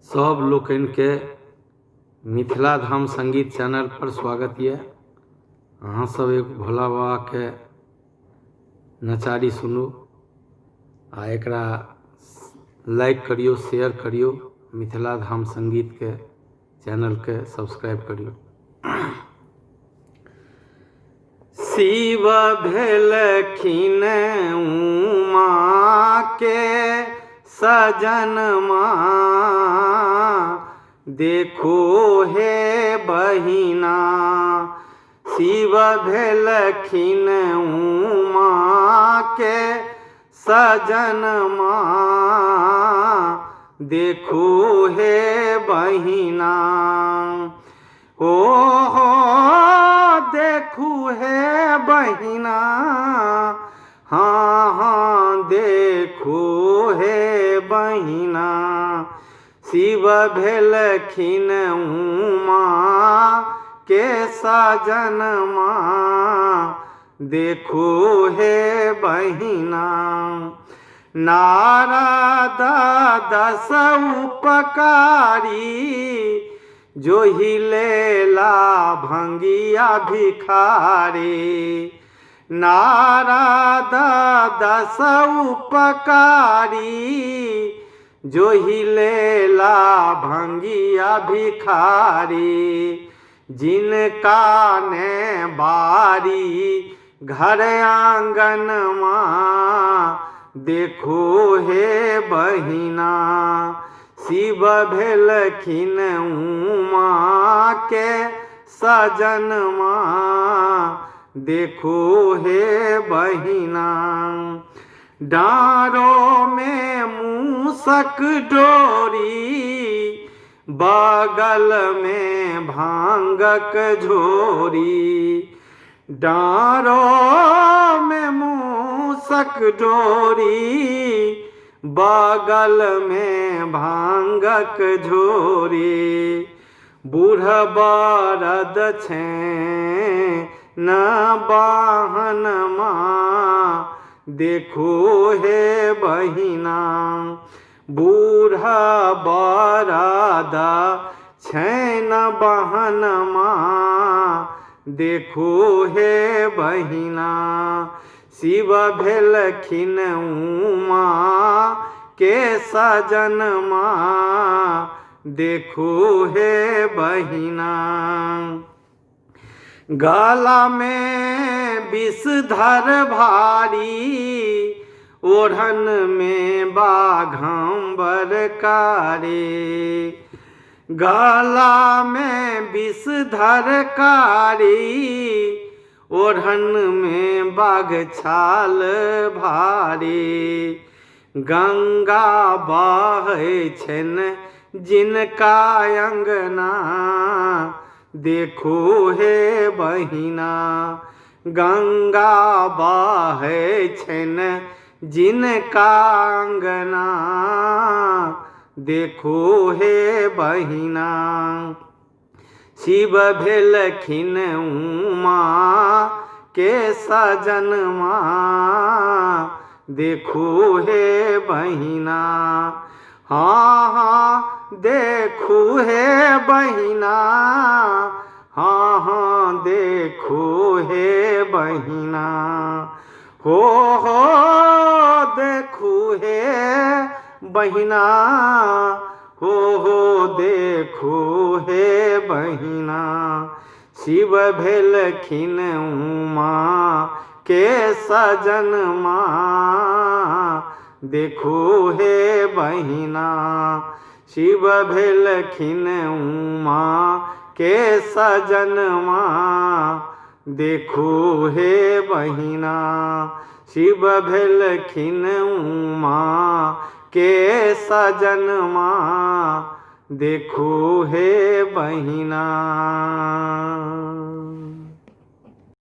सब लोकन के मिथिला धाम संगीत चैनल पर स्वागत है। अहाँ सब एक भोला बाबा के नचारी सुनू आ एकरा लाइक करियो, शेयर करियो, मिथिला धाम संगीत के चैनल के सब्सक्राइब करियो। शिव भेलखिन उमा के सजनमा, देखो हे बहिना। शिव भेलखिन उमा के सजनमा, देखो हे बहिना। ओ हो देखू हे बहिना, हाँ हाँ देखू हे बहिना। शिव भेलखिन उमा के सजनमा, देखू हे बहिना। नारद दस उपकारी, जो ही लेला भंगिया भिखारी। नारद दस उपकारी, जो ही लेला भंगिया भिखारी। जिनका ने बारी घर आंगन माँ, देखो हे बहिना। शिव भेलखिन उमा के सजनमा, देखो हे बहिना। डाँरों में मूसक डोरी, बगल में भांगक झोरी। डाँरों में मूसक डोरी, बगल में भांगक झोरी। बूढ़ बरद छे न बाहन माँ, देखो हे बहिना। बूढ़ बरद छे न बाहन माँ, देखो हे बहिना। शिव भेलखिन उमा के सजनमा, देखो हे बहिना। गला में विषधर भारी, ओढ़न में बाघंबर कारी। गला में विषधर कारी, ओढ़न में बाघ छाल भारी। गंगा बहै छन जिनका अंगना, देखो हे बहिना। गंगा बहै छन जिनका अंगना, देखो हे बहिना। शिव भेलखिन उमा के सजनमा, देखो हे बहिना। हाँ हाँ देखो हे बहिना, हाँ हाँ देखो हे बहिना। हो देखो हे बहिना, हो देखो हे बहिना। शिव भेलखिन उमा के सजनमा, देखो हे बहिना। शिव भेलखिन उमा के सजनमा, देखो हे बहिना। शिव भेलखिन उमा के सजनमा, देखो हे बहिना।